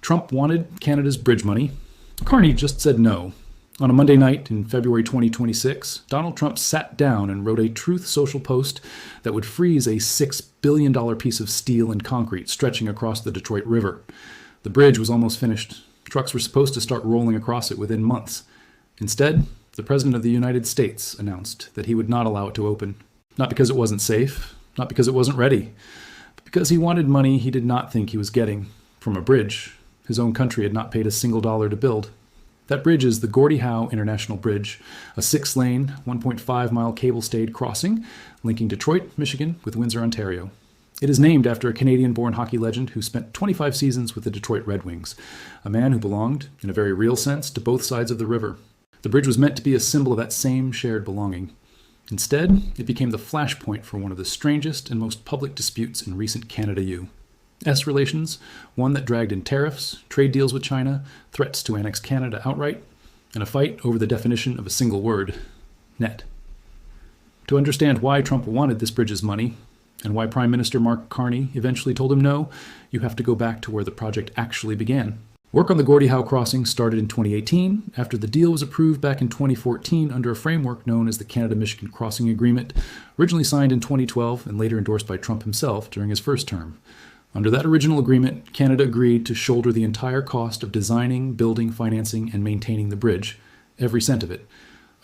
Trump wanted Canada's bridge money. Carney just said no. On a Monday night in February 2026, Donald Trump sat down and wrote a Truth Social post that would freeze a $6 billion piece of steel and concrete stretching across the Detroit River. The bridge was almost finished. Trucks were supposed to start rolling across it within months. Instead, the President of the United States announced that he would not allow it to open. Not because it wasn't safe, not because it wasn't ready, but because he wanted money he did not think he was getting from a bridge his own country had not paid a single dollar to build. That bridge is the Gordie Howe International Bridge, a 6-lane, 1.5-mile cable-stayed crossing linking Detroit, Michigan with Windsor, Ontario. It is named after a Canadian-born hockey legend who spent 25 seasons with the Detroit Red Wings, a man who belonged, in a very real sense, to both sides of the river. The bridge was meant to be a symbol of that same shared belonging. Instead, it became the flashpoint for one of the strangest and most public disputes in recent Canada-U.S. relations, one that dragged in tariffs, trade deals with China, threats to annex Canada outright, and a fight over the definition of a single word, net. To understand why Trump wanted this bridge's money, and why Prime Minister Mark Carney eventually told him no, you have to go back to where the project actually began. Work on the Gordie Howe crossing started in 2018 after the deal was approved back in 2014 under a framework known as the Canada-Michigan Crossing Agreement, originally signed in 2012 and later endorsed by Trump himself during his first term. Under that original agreement, Canada agreed to shoulder the entire cost of designing, building, financing, and maintaining the bridge, every cent of it.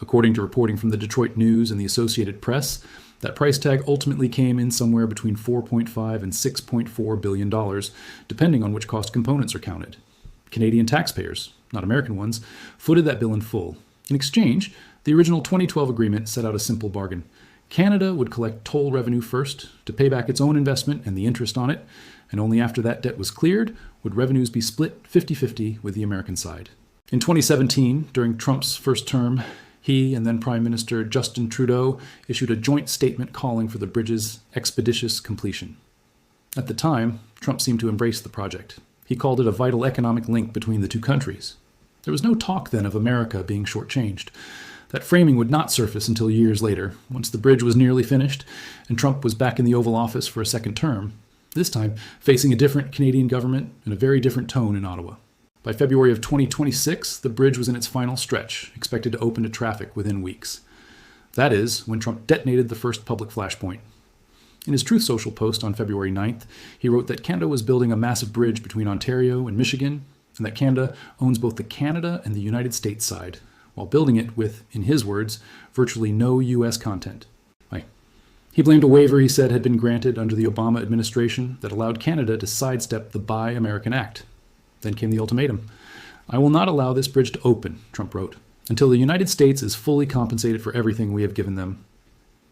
According to reporting from the Detroit News and the Associated Press, that price tag ultimately came in somewhere between $4.5 and $6.4 billion, depending on which cost components are counted. Canadian taxpayers, not American ones, footed that bill in full. In exchange, the original 2012 agreement set out a simple bargain. Canada would collect toll revenue first to pay back its own investment and the interest on it, and only after that debt was cleared would revenues be split 50-50 with the American side. In 2017, during Trump's first term, he and then Prime Minister Justin Trudeau issued a joint statement calling for the bridge's expeditious completion. At the time, Trump seemed to embrace the project. He called it a vital economic link between the two countries. There was no talk then of America being shortchanged. That framing would not surface until years later, once the bridge was nearly finished and Trump was back in the Oval Office for a second term, this time facing a different Canadian government and a very different tone in Ottawa. By February of 2026, the bridge was in its final stretch, expected to open to traffic within weeks. That is, when Trump detonated the first public flashpoint. In his Truth Social post on February 9th, he wrote that Canada was building a massive bridge between Ontario and Michigan, and that Canada owns both the Canada and the United States side, while building it with, in his words, virtually no U.S. content. He blamed a waiver he said had been granted under the Obama administration that allowed Canada to sidestep the Buy American Act. Then came the ultimatum. "I will not allow this bridge to open," Trump wrote, "until the United States is fully compensated for everything we have given them."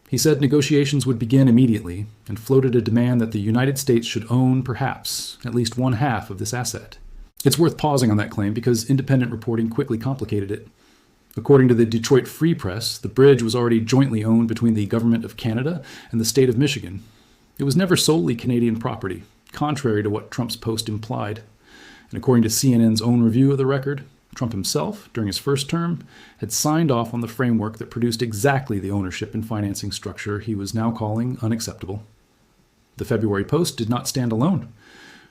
He said negotiations would begin immediately and floated a demand that the United States should own, perhaps, at least one half of this asset. It's worth pausing on that claim because independent reporting quickly complicated it. According to the Detroit Free Press, the bridge was already jointly owned between the government of Canada and the state of Michigan. It was never solely Canadian property, contrary to what Trump's post implied. And according to CNN's own review of the record, Trump himself, during his first term, had signed off on the framework that produced exactly the ownership and financing structure he was now calling unacceptable. The February post did not stand alone.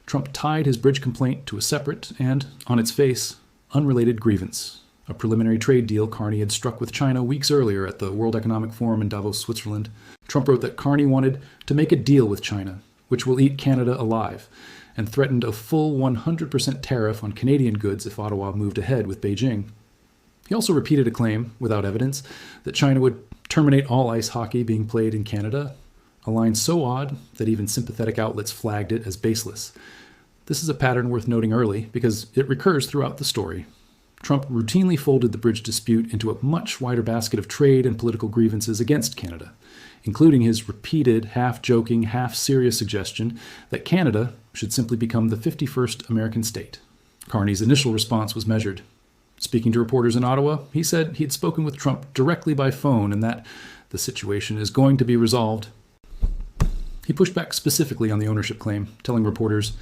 Trump tied his bridge complaint to a separate and, on its face, unrelated grievance, a preliminary trade deal Carney had struck with China weeks earlier at the World Economic Forum in Davos, Switzerland. Trump wrote that Carney wanted to make a deal with China, which will eat Canada alive, and threatened a full 100% tariff on Canadian goods if Ottawa moved ahead with Beijing. He also repeated a claim, without evidence, that China would terminate all ice hockey being played in Canada, a line so odd that even sympathetic outlets flagged it as baseless. This is a pattern worth noting early because it recurs throughout the story. Trump routinely folded the bridge dispute into a much wider basket of trade and political grievances against Canada, including his repeated, half-joking, half-serious suggestion that Canada should simply become the 51st American state. Carney's initial response was measured. Speaking to reporters in Ottawa, he said he had spoken with Trump directly by phone and that the situation is going to be resolved. He pushed back specifically on the ownership claim, telling reporters,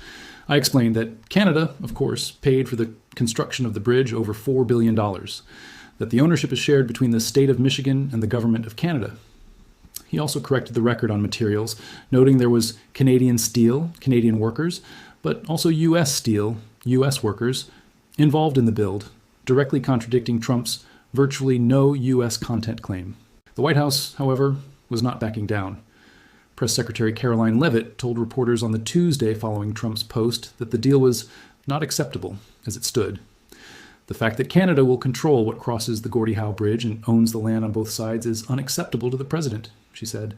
"I explained that Canada, of course, paid for the construction of the bridge over $4 billion, that the ownership is shared between the state of Michigan and the government of Canada." He also corrected the record on materials, noting there was Canadian steel, Canadian workers, but also U.S. steel U.S. workers involved in the build, directly contradicting Trump's virtually no U.S. content claim. The White House, however, was not backing down. Press Secretary Caroline Leavitt told reporters on the Tuesday following Trump's post that the deal was not acceptable as it stood. The fact that Canada will control what crosses the Gordie Howe Bridge and owns the land on both sides is unacceptable to the president, she said.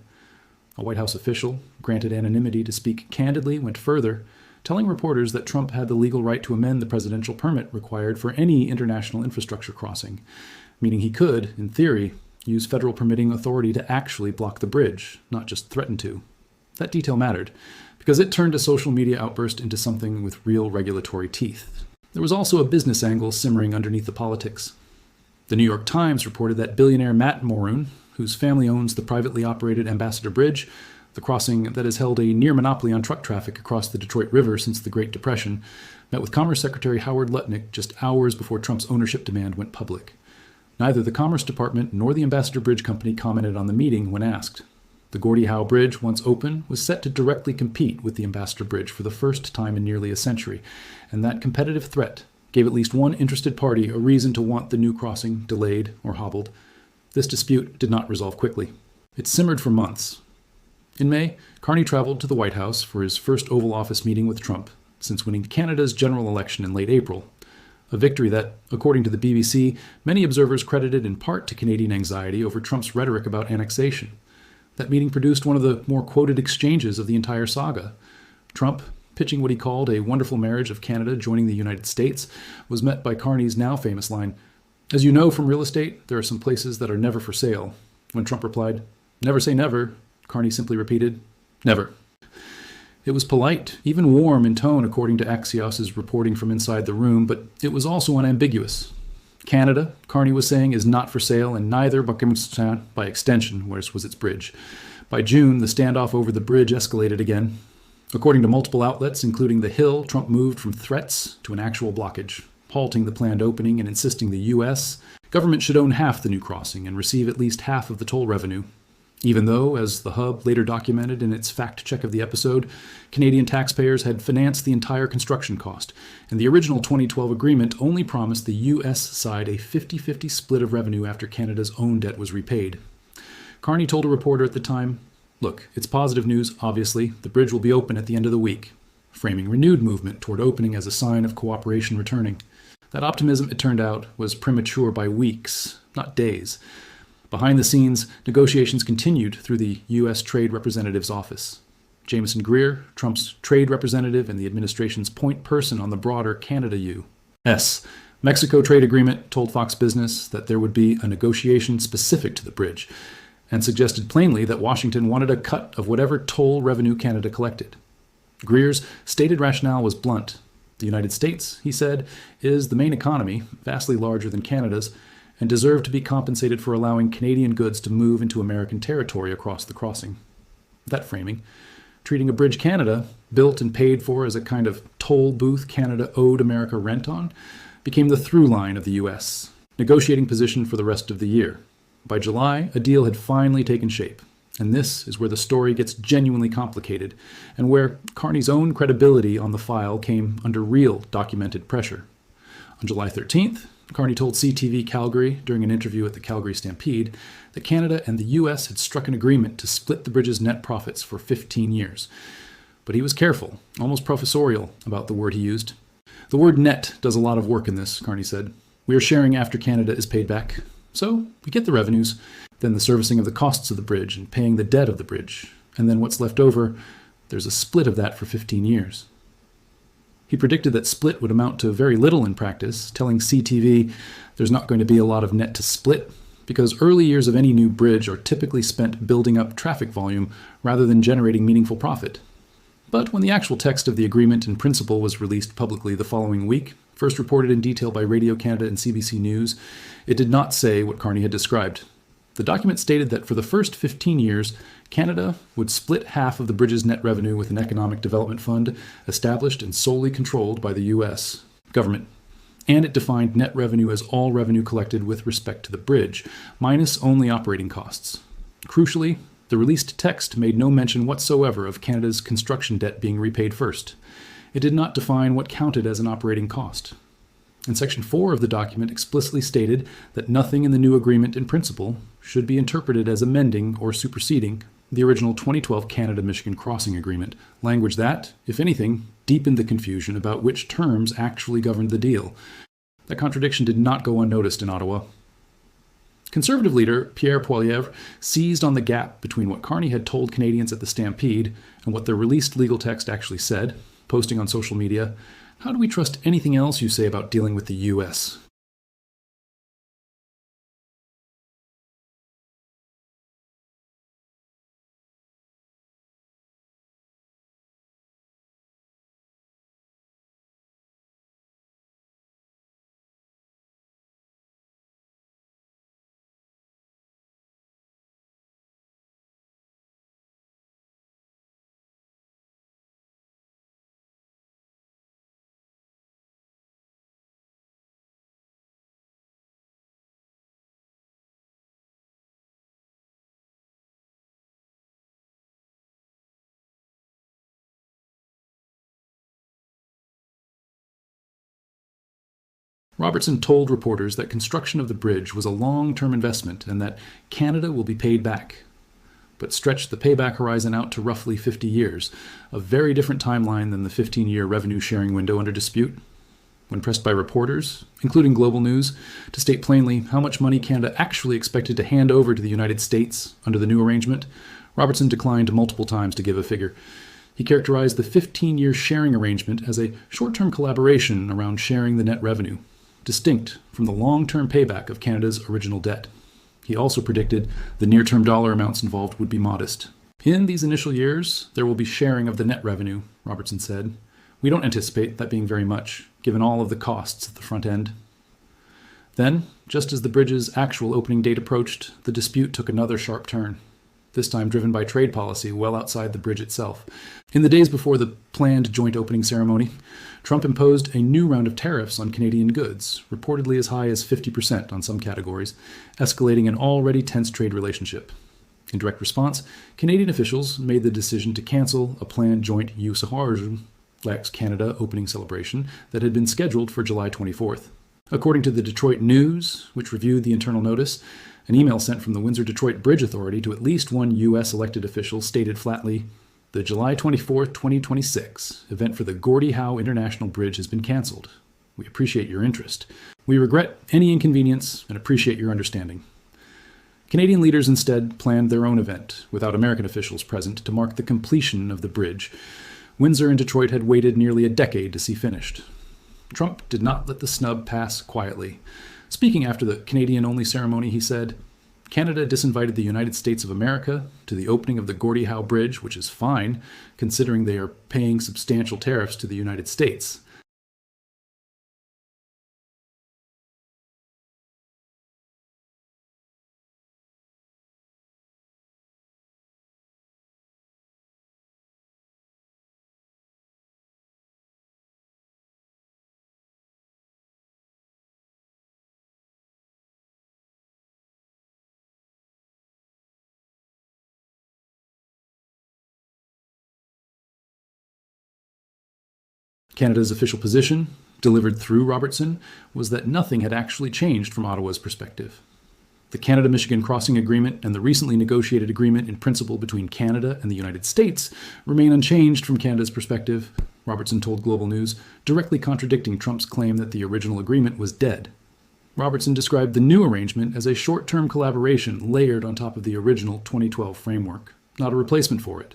A White House official, granted anonymity to speak candidly, went further, telling reporters that Trump had the legal right to amend the presidential permit required for any international infrastructure crossing, meaning he could, in theory, use federal permitting authority to actually block the bridge, not just threaten to. That detail mattered, because it turned a social media outburst into something with real regulatory teeth. There was also a business angle simmering underneath the politics. The New York Times reported that billionaire Matt Moran, whose family owns the privately operated Ambassador Bridge, the crossing that has held a near monopoly on truck traffic across the Detroit River since the Great Depression, met with Commerce Secretary Howard Lutnick just hours before Trump's ownership demand went public. Neither the Commerce Department nor the Ambassador Bridge Company commented on the meeting when asked. The Gordie Howe Bridge, once open, was set to directly compete with the Ambassador Bridge for the first time in nearly a century, and that competitive threat gave at least one interested party a reason to want the new crossing delayed or hobbled. This dispute did not resolve quickly. It simmered for months. In May, Carney traveled to the White House for his first Oval Office meeting with Trump since winning Canada's general election in late April, a victory that, according to the BBC, many observers credited in part to Canadian anxiety over Trump's rhetoric about annexation. That meeting produced one of the more quoted exchanges of the entire saga. Trump, pitching what he called a wonderful marriage of Canada joining the United States, was met by Carney's now famous line, "As you know from real estate, there are some places that are never for sale." When Trump replied, "Never say never," Carney simply repeated, "Never." It was polite, even warm in tone according to Axios's reporting from inside the room, but it was also unambiguous. Canada, Carney was saying, is not for sale, and neither by extension, whereas was its bridge. By June, the standoff over the bridge escalated again. According to multiple outlets, including The Hill, Trump moved from threats to an actual blockage, halting the planned opening and insisting the U.S. government should own half the new crossing and receive at least half of the toll revenue. Even though, as the Hub later documented in its fact check of the episode, Canadian taxpayers had financed the entire construction cost, and the original 2012 agreement only promised the U.S. side a 50-50 split of revenue after Canada's own debt was repaid. Carney told a reporter at the time, "Look, it's positive news, obviously. The bridge will be open at the end of the week," framing renewed movement toward opening as a sign of cooperation returning. That optimism, it turned out, was premature by weeks, not days. Behind the scenes, negotiations continued through the U.S. Trade Representative's office. Jameson Greer, Trump's trade representative and the administration's point person on the broader Canada-U.S. Mexico trade agreement, told Fox Business that there would be a negotiation specific to the bridge, and suggested plainly that Washington wanted a cut of whatever toll revenue Canada collected. Greer's stated rationale was blunt. The United States, he said, is the main economy, vastly larger than Canada's, and deserved to be compensated for allowing Canadian goods to move into American territory across the crossing. That framing, treating a bridge Canada, built and paid for as a kind of toll booth Canada owed America rent on, became the through line of the U.S., negotiating position for the rest of the year. By July, a deal had finally taken shape, and this is where the story gets genuinely complicated, and where Carney's own credibility on the file came under real documented pressure. On July 13th, Carney told CTV Calgary during an interview at the Calgary Stampede that Canada and the U.S. had struck an agreement to split the bridge's net profits for 15 years. But he was careful, almost professorial, about the word he used. "The word net does a lot of work in this," Carney said. "We are sharing after Canada is paid back. So we get the revenues, then the servicing of the costs of the bridge and paying the debt of the bridge. And then what's left over, there's a split of that for 15 years. He predicted that split would amount to very little in practice, telling CTV there's not going to be a lot of net to split, because early years of any new bridge are typically spent building up traffic volume rather than generating meaningful profit. But when the actual text of the agreement in principle was released publicly the following week, first reported in detail by Radio Canada and CBC News, it did not say what Carney had described. The document stated that for the first 15 years, Canada would split half of the bridge's net revenue with an economic development fund established and solely controlled by the U.S. government. And it defined net revenue as all revenue collected with respect to the bridge, minus only operating costs. Crucially, the released text made no mention whatsoever of Canada's construction debt being repaid first. It did not define what counted as an operating cost. And Section 4 of the document explicitly stated that nothing in the new agreement in principle should be interpreted as amending or superseding the original 2012 Canada-Michigan Crossing Agreement, language that, if anything, deepened the confusion about which terms actually governed the deal. That contradiction did not go unnoticed in Ottawa. Conservative leader Pierre Poilievre seized on the gap between what Carney had told Canadians at the Stampede and what the released legal text actually said, posting on social media, "How do we trust anything else you say about dealing with the U.S.?" Robertson told reporters that construction of the bridge was a long-term investment and that Canada will be paid back, but stretched the payback horizon out to roughly 50 years, a very different timeline than the 15-year revenue-sharing window under dispute. When pressed by reporters, including Global News, to state plainly how much money Canada actually expected to hand over to the United States under the new arrangement, Robertson declined multiple times to give a figure. He characterized the 15-year sharing arrangement as a short-term collaboration around sharing the net revenue, distinct from the long-term payback of Canada's original debt. He also predicted the near-term dollar amounts involved would be modest. "In these initial years, there will be sharing of the net revenue," Robertson said. "We don't anticipate that being very much, given all of the costs at the front end." Then, just as the bridge's actual opening date approached, the dispute took another sharp turn, this time driven by trade policy well outside the bridge itself. In the days before the planned joint opening ceremony, Trump imposed a new round of tariffs on Canadian goods, reportedly as high as 50% on some categories, escalating an already tense trade relationship. In direct response, Canadian officials made the decision to cancel a planned joint U.S. Canada opening celebration that had been scheduled for July 24th. According to the Detroit News, which reviewed the internal notice, an email sent from the Windsor-Detroit Bridge Authority to at least one U.S. elected official stated flatly, "The July 24, 2026 event for the Gordie Howe International Bridge has been canceled. We appreciate your interest. We regret any inconvenience and appreciate your understanding." Canadian leaders instead planned their own event, without American officials present, to mark the completion of the bridge. Windsor and Detroit had waited nearly a decade to see finished. Trump did not let the snub pass quietly. Speaking after the Canadian-only ceremony, he said, "Canada disinvited the United States of America to the opening of the Gordie Howe Bridge, which is fine, considering they are paying substantial tariffs to the United States. Canada's official position, delivered through Robertson, was that nothing had actually changed from Ottawa's perspective. The Canada-Michigan Crossing Agreement and the recently negotiated agreement in principle between Canada and the United States remain unchanged from Canada's perspective, Robertson told Global News, directly contradicting Trump's claim that the original agreement was dead. Robertson described the new arrangement as a short-term collaboration layered on top of the original 2012 framework, not a replacement for it,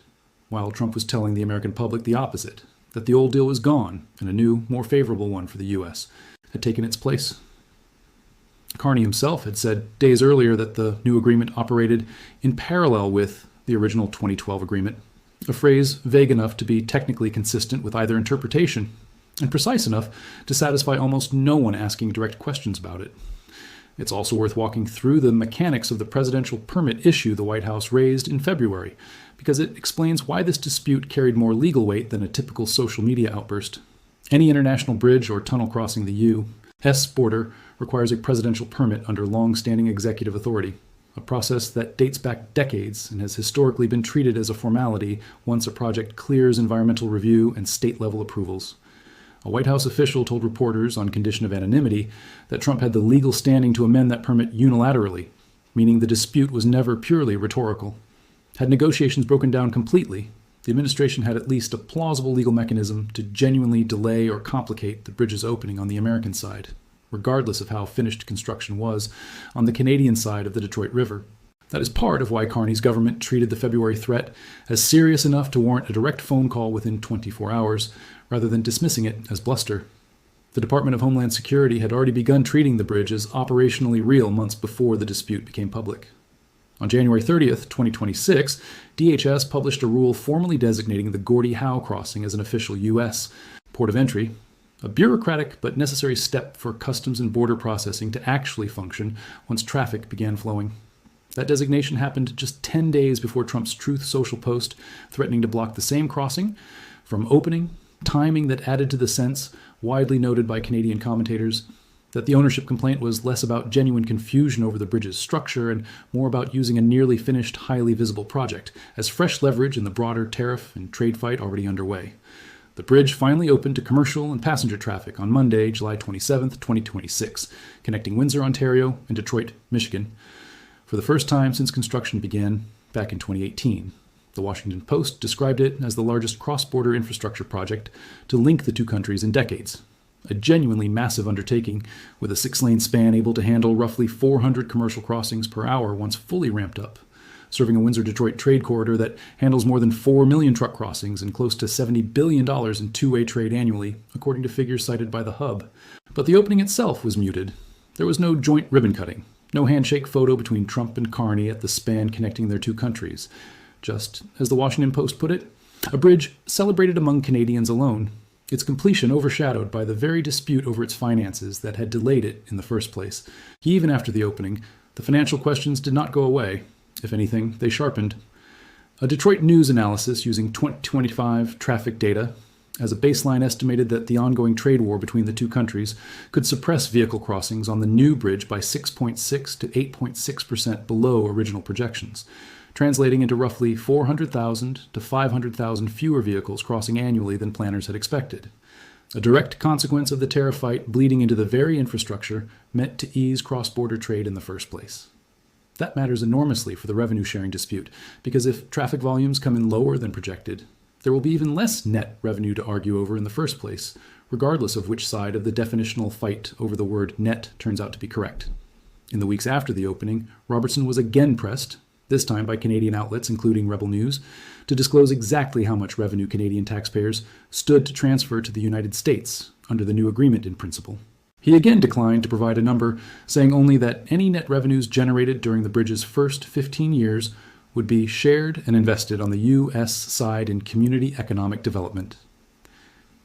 while Trump was telling the American public the opposite, that the old deal was gone and a new, more favorable one for the U.S. had taken its place. Carney himself had said days earlier that the new agreement operated in parallel with the original 2012 agreement, a phrase vague enough to be technically consistent with either interpretation and precise enough to satisfy almost no one asking direct questions about it. It's also worth walking through the mechanics of the presidential permit issue the White House raised in February, because it explains why this dispute carried more legal weight than a typical social media outburst. Any international bridge or tunnel crossing the U.S. border requires a presidential permit under long-standing executive authority. a process that dates back decades and has historically been treated as a formality once a project clears environmental review and state-level approvals. A White House official told reporters, on condition of anonymity, that Trump had the legal standing to amend that permit unilaterally, meaning the dispute was never purely rhetorical. Had negotiations broken down completely, the administration had at least a plausible legal mechanism to genuinely delay or complicate the bridge's opening on the American side, regardless of how finished construction was on the Canadian side of the Detroit River. That is part of why Carney's government treated the February threat as serious enough to warrant a direct phone call within 24 hours, rather than dismissing it as bluster. The Department of Homeland Security had already begun treating the bridge as operationally real months before the dispute became public. On January 30th, 2026, DHS published a rule formally designating the Gordie Howe crossing as an official U.S. port of entry, a bureaucratic but necessary step for customs and border processing to actually function once traffic began flowing. That designation happened just 10 days before Trump's Truth Social post threatening to block the same crossing from opening, timing that added to the sense, widely noted by Canadian commentators, that the ownership complaint was less about genuine confusion over the bridge's structure and more about using a nearly finished, highly visible project as fresh leverage in the broader tariff and trade fight already underway. The bridge finally opened to commercial and passenger traffic on Monday, July 27, 2026, connecting Windsor, Ontario, and Detroit, Michigan, for the first time since construction began back in 2018. The Washington Post described it as the largest cross-border infrastructure project to link the two countries in decades. A genuinely massive undertaking, with a 6-lane span able to handle roughly 400 commercial crossings per hour once fully ramped up, serving a Windsor-Detroit trade corridor that handles more than 4 million truck crossings and close to $70 billion in two-way trade annually, according to figures cited by the Hub. But the opening itself was muted. There was no joint ribbon-cutting, no handshake photo between Trump and Carney at the span connecting their two countries. Just, as the Washington Post put it, a bridge celebrated among Canadians alone, its completion overshadowed by the very dispute over its finances that had delayed it in the first place. Even after the opening, the financial questions did not go away. If anything, they sharpened. A Detroit News analysis using 2025 traffic data as a baseline estimated that the ongoing trade war between the two countries could suppress vehicle crossings on the new bridge by 6.6 to 8.6% below original projections, translating into roughly 400,000 to 500,000 fewer vehicles crossing annually than planners had expected. A direct consequence of the tariff fight bleeding into the very infrastructure meant to ease cross-border trade in the first place. That matters enormously for the revenue-sharing dispute, because if traffic volumes come in lower than projected, there will be even less net revenue to argue over in the first place, regardless of which side of the definitional fight over the word net turns out to be correct. In the weeks after the opening, Robertson was again pressed, this time by Canadian outlets including Rebel News, to disclose exactly how much revenue Canadian taxpayers stood to transfer to the United States under the new agreement in principle. He again declined to provide a number, saying only that any net revenues generated during the bridge's first 15 years would be shared and invested on the U.S. side in community economic development.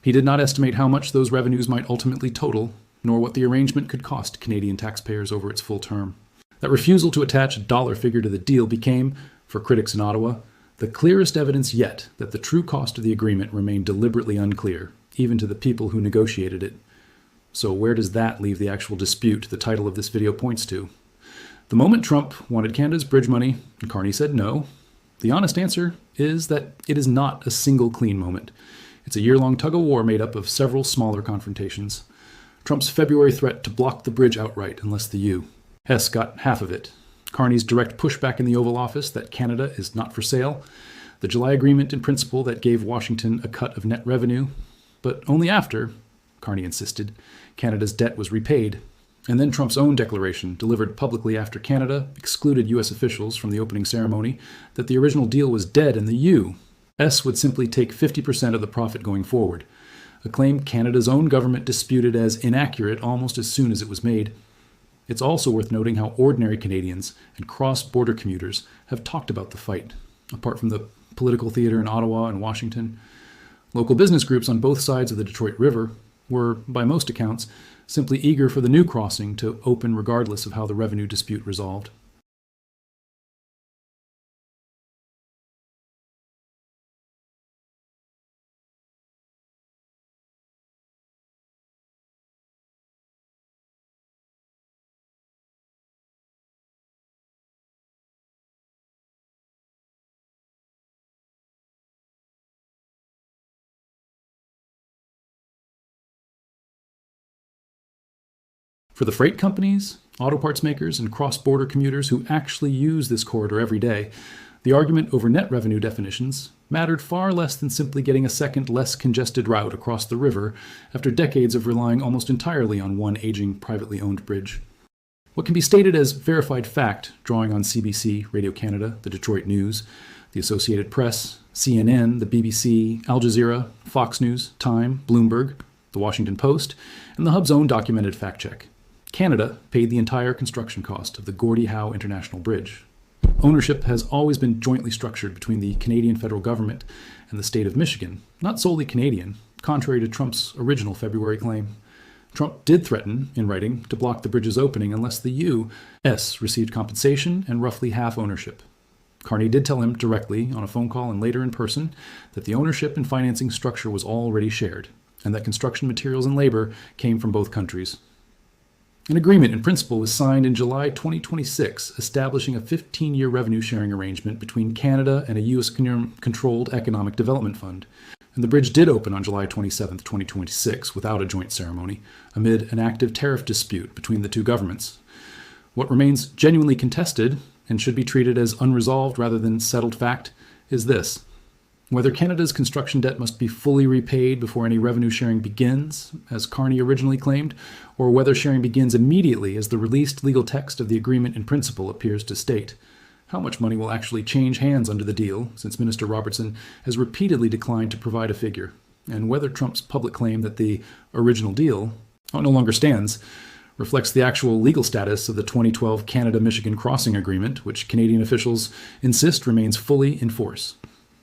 He did not estimate how much those revenues might ultimately total, nor what the arrangement could cost Canadian taxpayers over its full term. That refusal to attach a dollar figure to the deal became, for critics in Ottawa, the clearest evidence yet that the true cost of the agreement remained deliberately unclear, even to the people who negotiated it. So where does that leave the actual dispute the title of this video points to? The moment Trump wanted Canada's bridge money and Carney said no, the honest answer is that it is not a single clean moment. It's a year-long tug-of-war made up of several smaller confrontations. Trump's February threat to block the bridge outright unless the U.S. got half of it. Carney's direct pushback in the Oval Office that Canada is not for sale. The July agreement in principle that gave Washington a cut of net revenue. But only after, Carney insisted, Canada's debt was repaid. And then Trump's own declaration, delivered publicly after Canada excluded U.S. officials from the opening ceremony, that the original deal was dead and the U.S. would simply take 50% of the profit going forward, a claim Canada's own government disputed as inaccurate almost as soon as it was made. It's also worth noting how ordinary Canadians and cross-border commuters have talked about the fight, apart from the political theater in Ottawa and Washington. Local business groups on both sides of the Detroit River were, by most accounts, simply eager for the new crossing to open regardless of how the revenue dispute resolved. For the freight companies, auto parts makers, and cross-border commuters who actually use this corridor every day, the argument over net revenue definitions mattered far less than simply getting a second, less congested route across the river after decades of relying almost entirely on one aging, privately owned bridge. What can be stated as verified fact, drawing on CBC, Radio Canada, the Detroit News, the Associated Press, CNN, the BBC, Al Jazeera, Fox News, Time, Bloomberg, the Washington Post, and the Hub's own documented fact check. Canada paid the entire construction cost of the Gordie Howe International Bridge. Ownership has always been jointly structured between the Canadian federal government and the state of Michigan, not solely Canadian, contrary to Trump's original February claim. Trump did threaten, in writing, to block the bridge's opening unless the U.S. received compensation and roughly half ownership. Carney did tell him directly on a phone call and later in person that the ownership and financing structure was already shared, and that construction materials and labor came from both countries. An agreement in principle was signed in July 2026, establishing a 15-year revenue-sharing arrangement between Canada and a U.S.-controlled economic development fund. And the bridge did open on July 27, 2026, without a joint ceremony, amid an active tariff dispute between the two governments. What remains genuinely contested, and should be treated as unresolved rather than settled fact, is this: whether Canada's construction debt must be fully repaid before any revenue sharing begins, as Carney originally claimed, or whether sharing begins immediately as the released legal text of the agreement in principle appears to state. How much money will actually change hands under the deal, since Minister Robertson has repeatedly declined to provide a figure, and whether Trump's public claim that the original deal no longer stands reflects the actual legal status of the 2012 Canada-Michigan Crossing Agreement, which Canadian officials insist remains fully in force.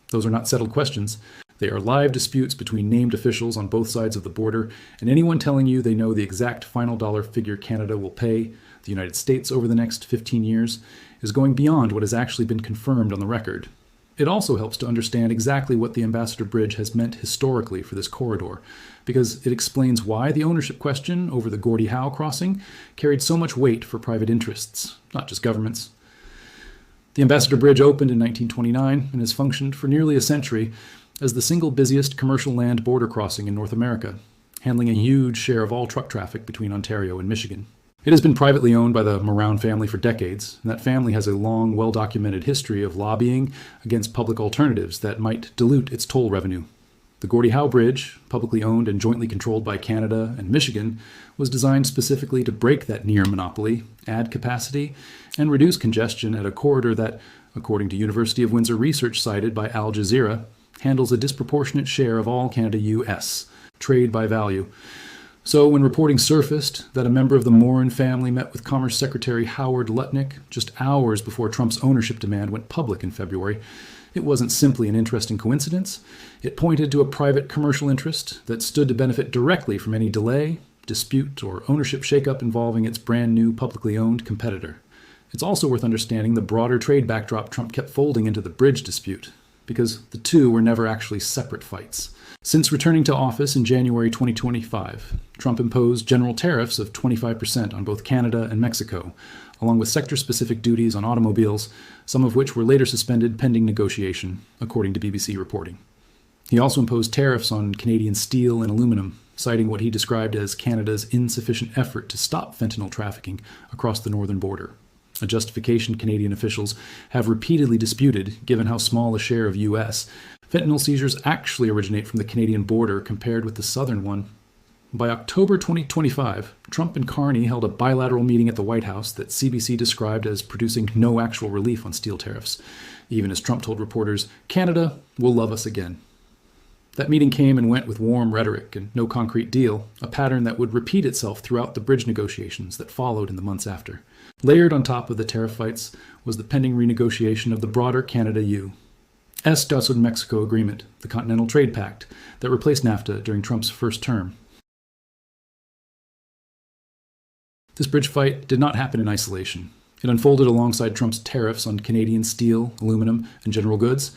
Those are not settled questions. They are live disputes between named officials on both sides of the border, and anyone telling you they know the exact final dollar figure Canada will pay the United States over the next 15 years is going beyond what has actually been confirmed on the record. It also helps to understand exactly what the Ambassador Bridge has meant historically for this corridor, because it explains why the ownership question over the Gordie Howe crossing carried so much weight for private interests, not just governments. The Ambassador Bridge opened in 1929 and has functioned for nearly a century as the single busiest commercial land border crossing in North America, handling a huge share of all truck traffic between Ontario and Michigan. It has been privately owned by the Moran family for decades, and that family has a long, well-documented history of lobbying against public alternatives that might dilute its toll revenue. The Gordie Howe Bridge, publicly owned and jointly controlled by Canada and Michigan, was designed specifically to break that near monopoly, add capacity, and reduce congestion at a corridor that, according to University of Windsor research cited by Al Jazeera, handles a disproportionate share of all Canada-U.S. trade by value. So when reporting surfaced that a member of the Moran family met with Commerce Secretary Howard Lutnick just hours before Trump's ownership demand went public in February, it wasn't simply an interesting coincidence. It pointed to a private commercial interest that stood to benefit directly from any delay, dispute, or ownership shakeup involving its brand new publicly owned competitor. It's also worth understanding the broader trade backdrop Trump kept folding into the bridge dispute, because the two were never actually separate fights. Since returning to office in January 2025, Trump imposed general tariffs of 25% on both Canada and Mexico, along with sector-specific duties on automobiles, some of which were later suspended pending negotiation, according to BBC reporting. He also imposed tariffs on Canadian steel and aluminum, citing what he described as Canada's insufficient effort to stop fentanyl trafficking across the northern border, a justification Canadian officials have repeatedly disputed given how small a share of U.S. fentanyl seizures actually originate from the Canadian border compared with the southern one. By October 2025, Trump and Carney held a bilateral meeting at the White House that CBC described as producing no actual relief on steel tariffs, even as Trump told reporters, "Canada will love us again." That meeting came and went with warm rhetoric and no concrete deal, a pattern that would repeat itself throughout the bridge negotiations that followed in the months after. Layered on top of the tariff fights was the pending renegotiation of the broader Canada-U.S. and Mexico agreement, the Continental Trade Pact, that replaced NAFTA during Trump's first term. This bridge fight did not happen in isolation. It unfolded alongside Trump's tariffs on Canadian steel, aluminum, and general goods,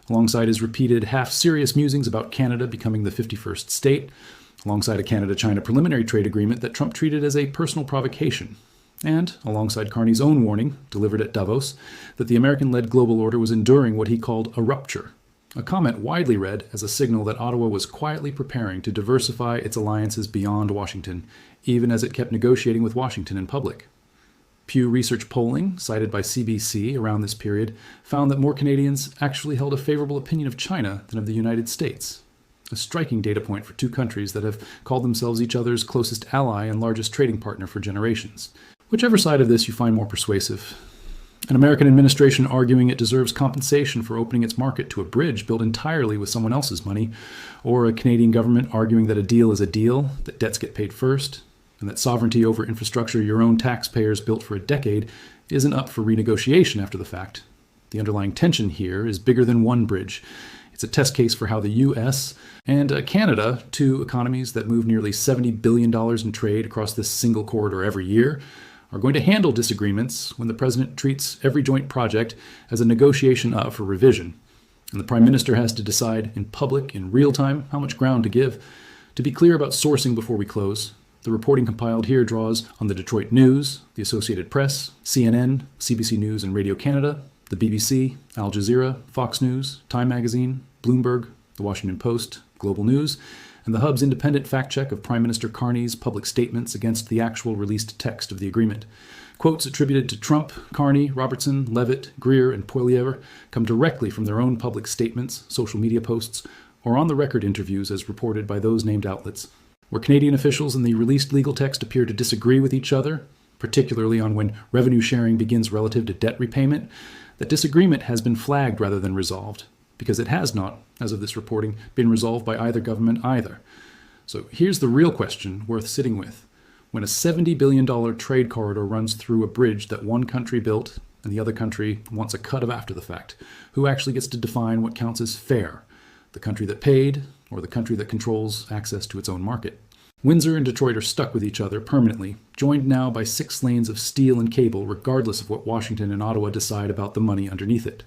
alongside his repeated half-serious musings about Canada becoming the 51st state, alongside a Canada-China preliminary trade agreement that Trump treated as a personal provocation, and alongside Carney's own warning, delivered at Davos, that the American-led global order was enduring what he called a rupture, a comment widely read as a signal that Ottawa was quietly preparing to diversify its alliances beyond Washington even as it kept negotiating with Washington in public. Pew Research polling, cited by CBC around this period, found that more Canadians actually held a favorable opinion of China than of the United States. A striking data point for two countries that have called themselves each other's closest ally and largest trading partner for generations. Whichever side of this you find more persuasive. An American administration arguing it deserves compensation for opening its market to a bridge built entirely with someone else's money, or a Canadian government arguing that a deal is a deal, that debts get paid first, and that sovereignty over infrastructure your own taxpayers built for a decade isn't up for renegotiation after the fact. The underlying tension here is bigger than one bridge. It's a test case for how the U.S. and Canada, two economies that move nearly $70 billion in trade across this single corridor every year, are going to handle disagreements when the president treats every joint project as a negotiation up for revision. And the prime minister has to decide in public, in real time, how much ground to give. To be clear about sourcing before we close, the reporting compiled here draws on the Detroit News, the Associated Press, CNN, CBC News and Radio Canada, the BBC, Al Jazeera, Fox News, Time Magazine, Bloomberg, the Washington Post, Global News, and the Hub's independent fact-check of Prime Minister Carney's public statements against the actual released text of the agreement. Quotes attributed to Trump, Carney, Robertson, Levitt, Greer, and Poilievre come directly from their own public statements, social media posts, or on-the-record interviews as reported by those named outlets. Where Canadian officials in the released legal text appear to disagree with each other, particularly on when revenue sharing begins relative to debt repayment, that disagreement has been flagged rather than resolved, because it has not, as of this reporting, been resolved by either government either. So here's the real question worth sitting with. When a $70 billion trade corridor runs through a bridge that one country built and the other country wants a cut of after the fact, who actually gets to define what counts as fair? The country that paid, or the country that controls access to its own market? Windsor and Detroit are stuck with each other permanently, joined now by 6 lanes of steel and cable, regardless of what Washington and Ottawa decide about the money underneath it.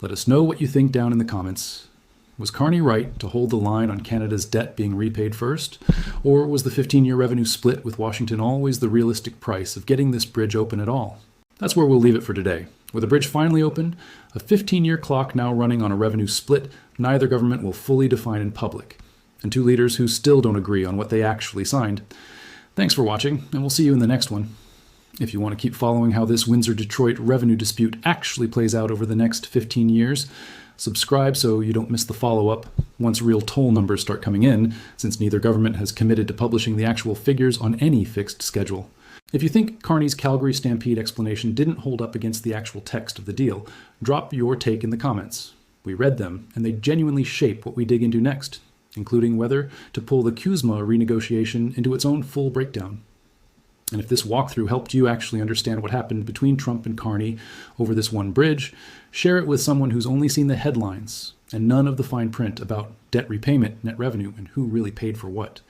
Let us know what you think down in the comments. Was Carney right to hold the line on Canada's debt being repaid first? Or was the 15-year revenue split with Washington always the realistic price of getting this bridge open at all? That's where we'll leave it for today. With the bridge finally open, a 15-year clock now running on a revenue split neither government will fully define in public, and two leaders who still don't agree on what they actually signed. Thanks for watching, and we'll see you in the next one. If you want to keep following how this Windsor-Detroit revenue dispute actually plays out over the next 15 years, subscribe so you don't miss the follow-up once real toll numbers start coming in, since neither government has committed to publishing the actual figures on any fixed schedule. If you think Carney's Calgary Stampede explanation didn't hold up against the actual text of the deal, drop your take in the comments. We read them, and they genuinely shape what we dig into next, including whether to pull the CUSMA renegotiation into its own full breakdown. And if this walkthrough helped you actually understand what happened between Trump and Carney over this one bridge, share it with someone who's only seen the headlines and none of the fine print about debt repayment, net revenue, and who really paid for what.